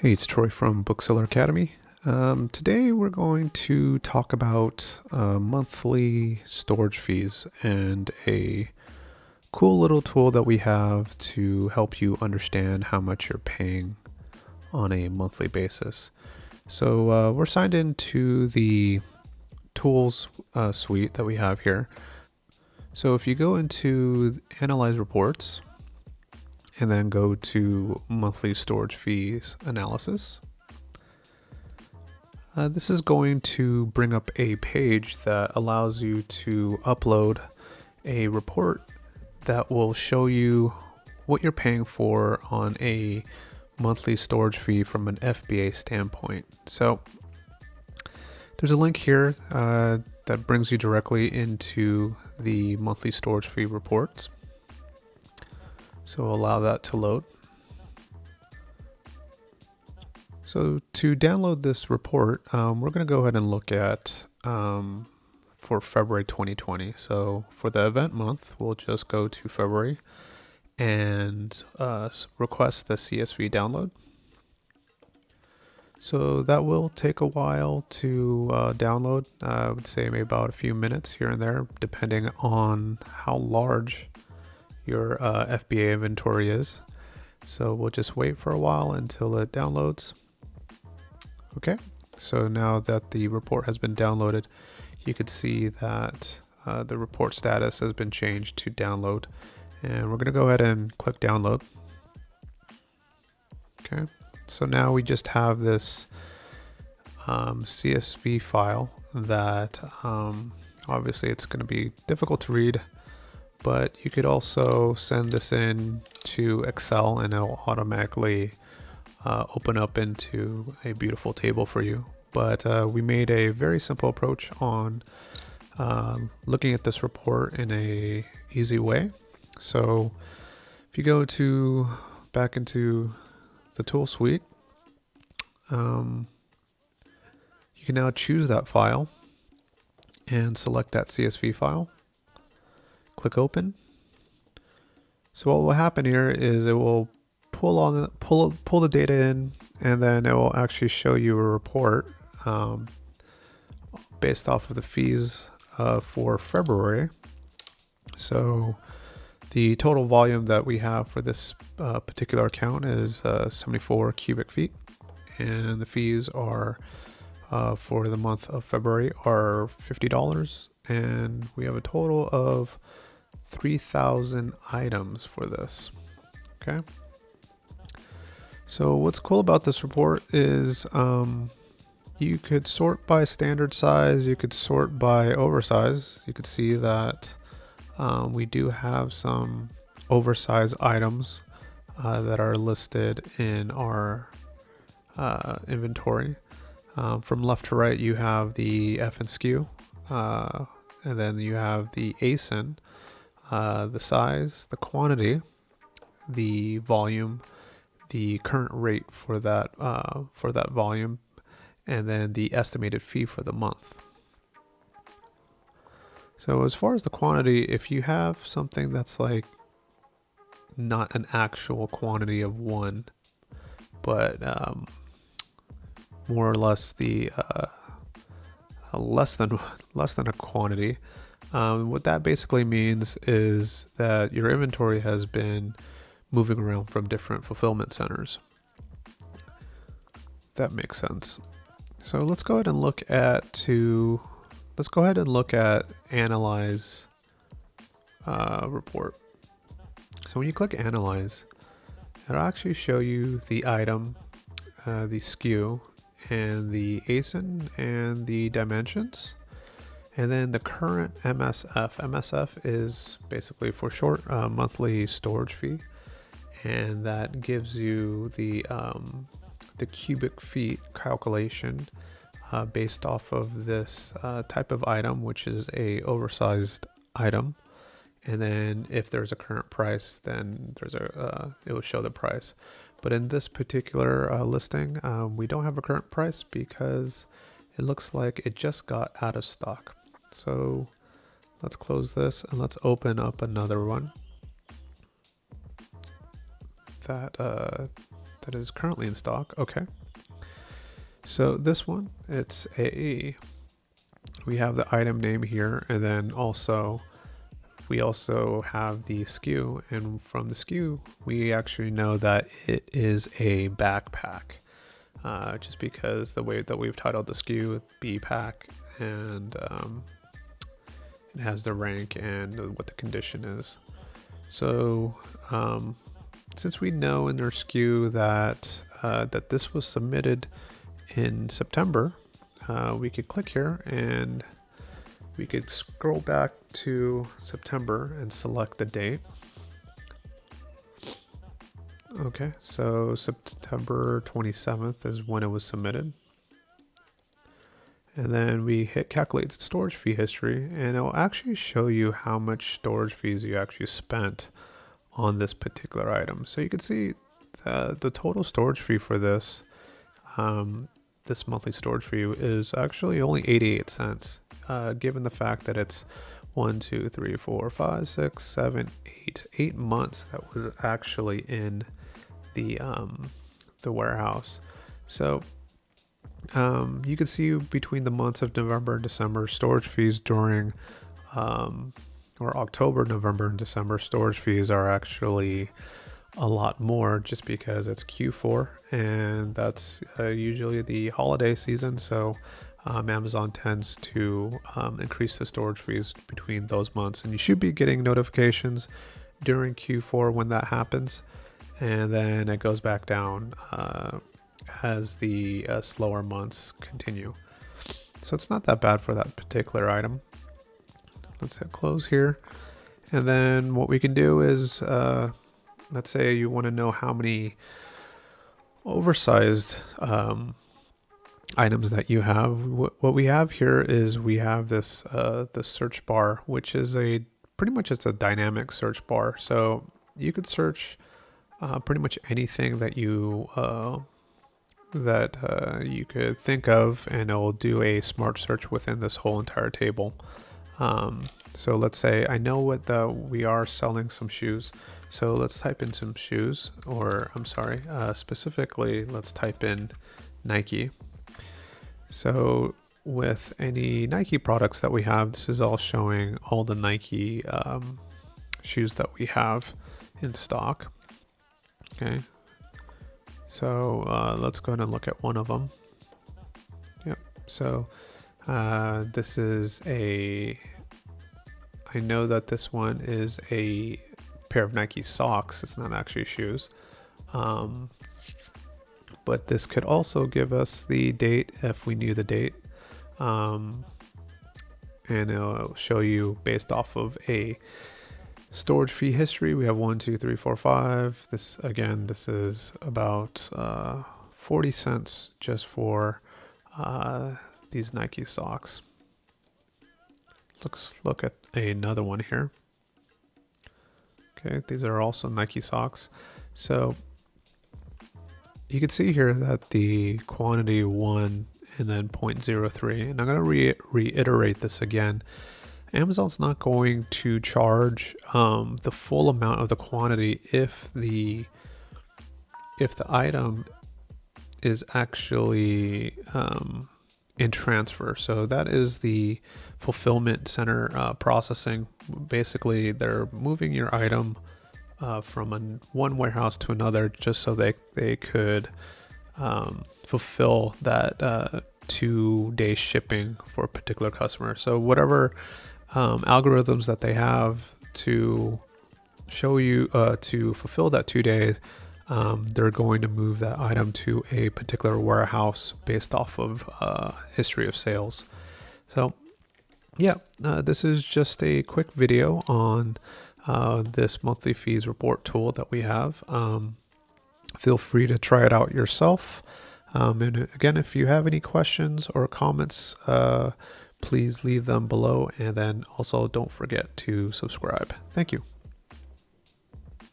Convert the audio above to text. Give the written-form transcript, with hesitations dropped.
Hey, it's Troy from Bookseller Academy. Today we're going to talk about monthly storage fees and a cool little tool that we have to help you understand how much you're paying on a monthly basis. So we're signed into the tools suite that we have here. So if you go into Analyze Reports and then go to Monthly Storage Fees Analysis, this is going to bring up a page that allows you to upload a report that will show you what you're paying for on a monthly storage fee from an FBA standpoint. So there's a link here that brings you directly into the monthly storage fee reports. So allow that to load. So to download this report, we're going to go ahead and look at for February 2020. So for the event month, we'll just go to February and request the CSV download. So that will take a while to download. I would say maybe about a few minutes here and there, depending on how large your FBA inventory is. So we'll just wait for a while until it downloads. Okay, so now that the report has been downloaded, you can see that the report status has been changed to download. And we're going to go ahead and click download. Okay, so now we just have this CSV file that obviously it's going to be difficult to read, but you could also send this in to Excel and it'll automatically open up into a beautiful table for you. But we made a very simple approach on looking at this report in a easy way. So if you go to back into the tool suite, you can now choose that file and select that CSV file. Click open. So what will happen here is it will pull the data in, and then it will actually show you a report based off of the fees for February. So the total volume that we have for this particular account is 74 cubic feet, and the fees are for the month of February are $50, and we have a total of 3,000 items for this. Okay. So what's cool about this report is you could sort by standard size, you could sort by oversize. You could see that we do have some oversized items that are listed in our inventory. From left to right, you have the F and SKU, and then you have the ASIN, the size, the quantity, the volume, the current rate for that volume, and then the estimated fee for the month. So as far as the quantity, if you have something that's like not an actual quantity of one, but more or less the less than a quantity, what that basically means is that your inventory has been moving around from different fulfillment centers. That makes sense. So let's go ahead and look at analyze report. So when you click analyze, it'll actually show you the item, the SKU, and the ASIN and the dimensions, and then the current MSF. MSF is basically for short monthly storage fee, and that gives you the cubic feet calculation based off of this type of item, which is a oversized item. And then if there's a current price, then it will show the price. But in this particular listing, we don't have a current price because it looks like it just got out of stock. So let's close this and let's open up another one that that is currently in stock. Okay. So this one, it's we have the item name here, and then we also have the SKU, and from the SKU, we actually know that it is a backpack, just because the way that we've titled the SKU B pack, and it has the rank and what the condition is. So since we know in their SKU that this was submitted in September, we could click here and we could scroll back to September and select the date. Okay, so September 27th is when it was submitted. And then we hit calculate storage fee history, and it will actually show you how much storage fees you actually spent on this particular item. So you can see the total storage fee for this this monthly storage fee is actually only 88 cents, given the fact that it's 1, 2, 3, 4, 5, 6, 7, 8 months that was actually in the warehouse. So you can see between the months of November and December, storage fees during or October, November, and December storage fees are actually a lot more, just because it's Q4 and that's usually the holiday season. So Amazon tends to increase the storage fees between those months, and you should be getting notifications during Q4 when that happens, and then it goes back down as the slower months continue. So it's not that bad for that particular item. Let's hit close here, and then what we can do is let's say you want to know how many oversized items that you have. What we have here is we have this the search bar, which is pretty much it's a dynamic search bar. So you could search pretty much anything that you could think of, and it will do a smart search within this whole entire table. So let's say I know we are selling some shoes. So let's type in some shoes, or I'm sorry, specifically, let's type in Nike. So with any Nike products that we have, this is all showing all the Nike shoes that we have in stock. Okay. So let's go ahead and look at one of them. Yep. So this is I know that this one is a pair of Nike socks. It's not actually shoes, but this could also give us the date if we knew the date, and it'll show you based off of a storage fee history. We have 1, 2, 3, 4, 5. This is about 40 cents just for these Nike socks. Let's look at another one here. Okay, these are also Nike socks. So you can see here that the quantity 1 and then 0.03, and I'm going to reiterate this again. Amazon's not going to charge the full amount of the quantity if the item is actually in transfer. So that is the fulfillment center processing. Basically, they're moving your item from one warehouse to another just so they could fulfill that 2-day shipping for a particular customer. So whatever algorithms that they have to show you to fulfill that 2 days, they're going to move that item to a particular warehouse based off of history of sales. So yeah, this is just a quick video on this monthly fees report tool that we have. Feel free to try it out yourself. And again, if you have any questions or comments, please leave them below, and then also don't forget to subscribe. Thank you.